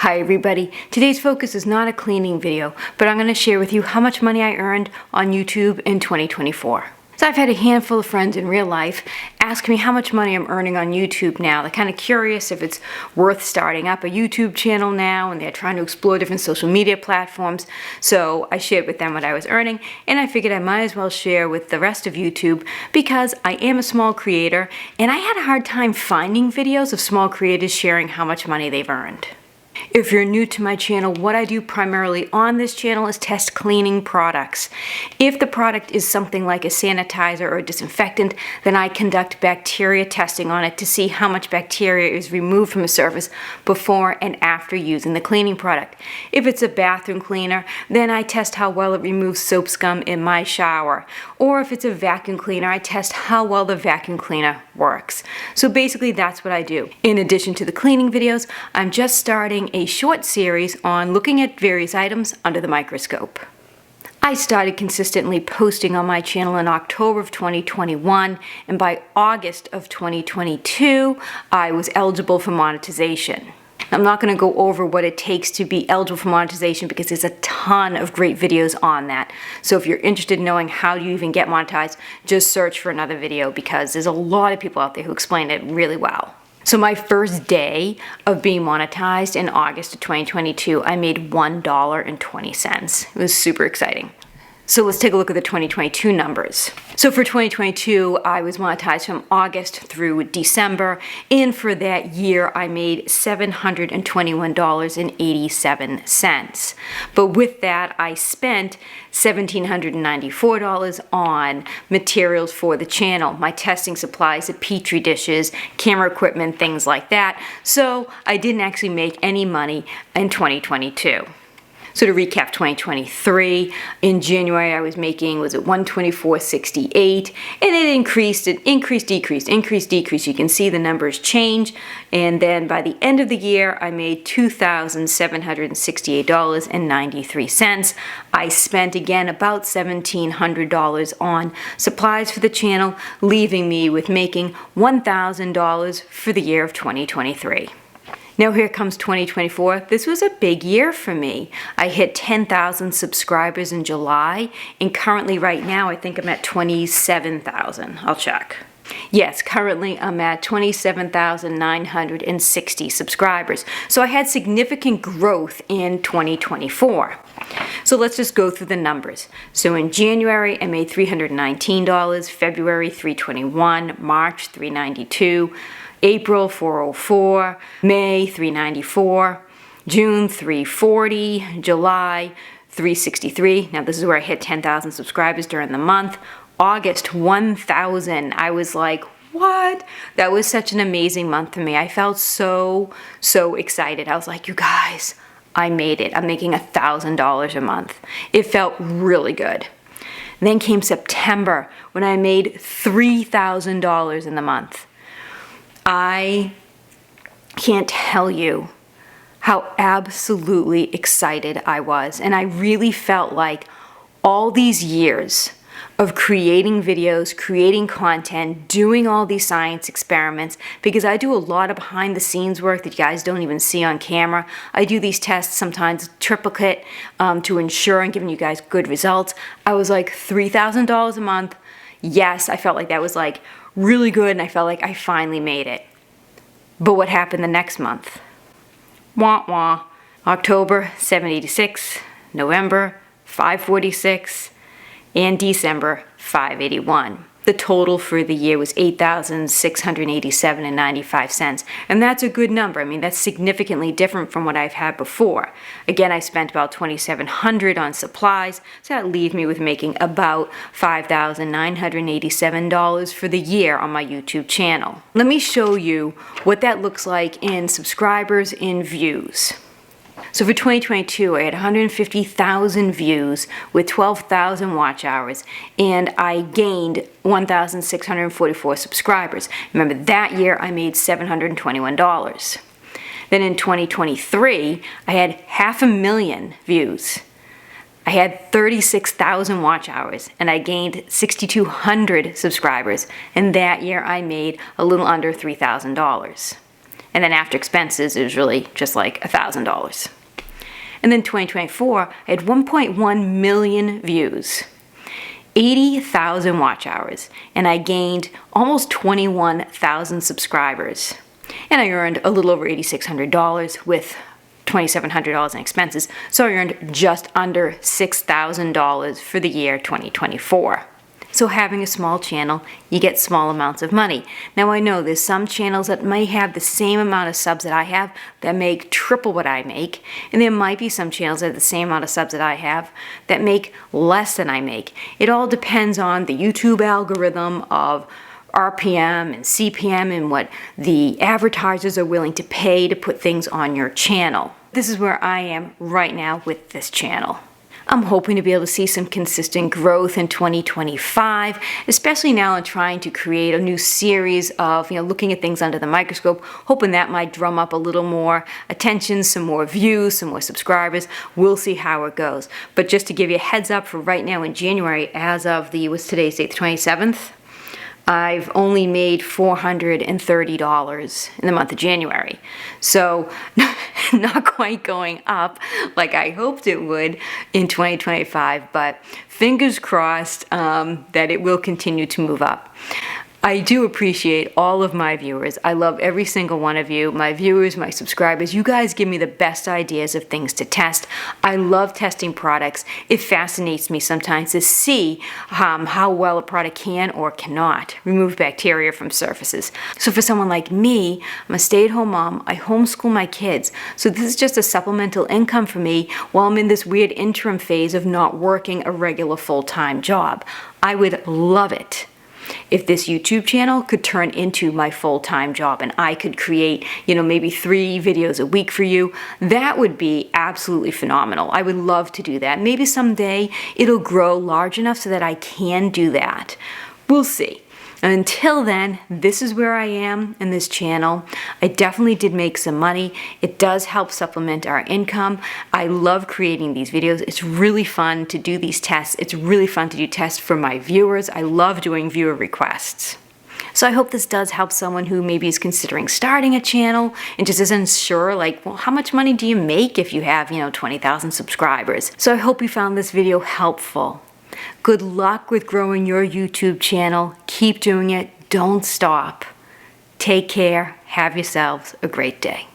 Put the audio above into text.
Hi everybody, today's focus is not a cleaning video, but I'm going to share with you how much money I earned on YouTube in 2024. So I've had a handful of friends in real life ask me how much money I'm earning on YouTube now. They're kind of curious if it's worth starting up a YouTube channel now, and they're trying to explore different social media platforms. So I shared with them what I was earning, and I figured I might as well share with the rest of YouTube because I am a small creator, and I had a hard time finding videos of small creators sharing how much money they've earned. If you're new to my channel, what I do primarily on this channel is test cleaning products. If the product is something like a sanitizer or a disinfectant, then I conduct bacteria testing on it to see how much bacteria is removed from a surface before and after using the cleaning product. If it's a bathroom cleaner, then I test how well it removes soap scum in my shower. Or if it's a vacuum cleaner, I test how well the vacuum cleaner works. So basically that's what I do. In addition to the cleaning videos, I'm just starting a short series on looking at various items under the microscope. I started consistently posting on my channel in October of 2021, and by August of 2022, I was eligible for monetization. I'm not going to go over what it takes to be eligible for monetization because there's a ton of great videos on that. So if you're interested in knowing how you even get monetized, just search for another video because there's a lot of people out there who explain it really well. So my first day of being monetized in August of 2022, I made $1.20. It was super exciting. So let's take a look at the 2022 numbers. So for 2022, I was monetized from August through December, and for that year, I made $721.87. But with that, I spent $1,794 on materials for the channel, my testing supplies, the petri dishes, camera equipment, things like that. So I didn't actually make any money in 2022. So to recap 2023, in January I was making, was it $124.68, and it increased, decreased. You can see the numbers change, and then by the end of the year I made $2,768.93. I spent again about $1,700 on supplies for the channel, leaving me with making $1,000 for the year of 2023. Now here comes 2024. This was a big year for me. I hit 10,000 subscribers in July, and currently right now I think I'm at 27,000. I'll check. Yes, currently I'm at 27,960 subscribers. So I had significant growth in 2024. So let's just go through the numbers. So in January I made $319, February $321, March $392, April $404, May $394, June $340, July $363. Now this is where I hit 10,000 subscribers during the month. August $1,000. I was like, what? That was such an amazing month for me. I felt so excited. I was like, you guys, I made it. I'm making $1,000 a month. It felt really good. Then came September when I made $3,000 in the month. I can't tell you how absolutely excited I was. And I really felt like all these years of creating videos, creating content, doing all these science experiments, because I do a lot of behind the scenes work that you guys don't even see on camera. I do these tests sometimes triplicate to ensure I'm giving you guys good results. I was like $3,000 a month. Yes, I felt like that was like really good, and I felt like I finally made it. But what happened the next month? Wah wah. October $786, November $546, and December $581. The total for the year was $8,687.95, and that's a good number. I mean, that's significantly different from what I've had before. Again, I spent about $2,700 on supplies, so that leaves me with making about $5,987 for the year on my YouTube channel. Let me show you what that looks like in subscribers and views. So for 2022, I had 150,000 views with 12,000 watch hours, and I gained 1,644 subscribers. Remember, that year I made $721. Then in 2023, I had 500,000 views. I had 36,000 watch hours, and I gained 6,200 subscribers, and that year I made a little under $3,000. And then after expenses, it was really just like $1,000. And then 2024, I had 1.1 million views, 80,000 watch hours, and I gained almost 21,000 subscribers. And I earned a little over $8,600 with $2,700 in expenses, so I earned just under $6,000 for the year 2024. So having a small channel, you get small amounts of money. Now I know there's some channels that might have the same amount of subs that I have that make triple what I make, and there might be some channels that have the same amount of subs that I have that make less than I make. It all depends on the YouTube algorithm of RPM and CPM and what the advertisers are willing to pay to put things on your channel. This is where I am right now with this channel. I'm hoping to be able to see some consistent growth in 2025, especially now I'm trying to create a new series of, looking at things under the microscope, hoping that might drum up a little more attention, some more views, some more subscribers. We'll see how it goes. But just to give you a heads up for right now in January, as of what's today's date, the 27th, I've only made $430 in the month of January. So not quite going up like I hoped it would in 2025, but fingers crossed that it will continue to move up. I do appreciate all of my viewers. I love every single one of you, my viewers, my subscribers. You guys give me the best ideas of things to test. I love testing products. It fascinates me sometimes to see how well a product can or cannot remove bacteria from surfaces. So for someone like me, I'm a stay-at-home mom. I homeschool my kids. So this is just a supplemental income for me while I'm in this weird interim phase of not working a regular full-time job. I would love it if this YouTube channel could turn into my full-time job and I could create, maybe 3 videos a week for you. That would be absolutely phenomenal. I would love to do that. Maybe someday it'll grow large enough so that I can do that. We'll see. Until then, this is where I am in this channel. I definitely did make some money. It does help supplement our income. I love creating these videos. It's really fun to do these tests. It's really fun to do tests for my viewers. I love doing viewer requests. So I hope this does help someone who maybe is considering starting a channel and just isn't sure, how much money do you make if you have, 20,000 subscribers? So I hope you found this video helpful. Good luck with growing your YouTube channel. Keep doing it. Don't stop. Take care. Have yourselves a great day.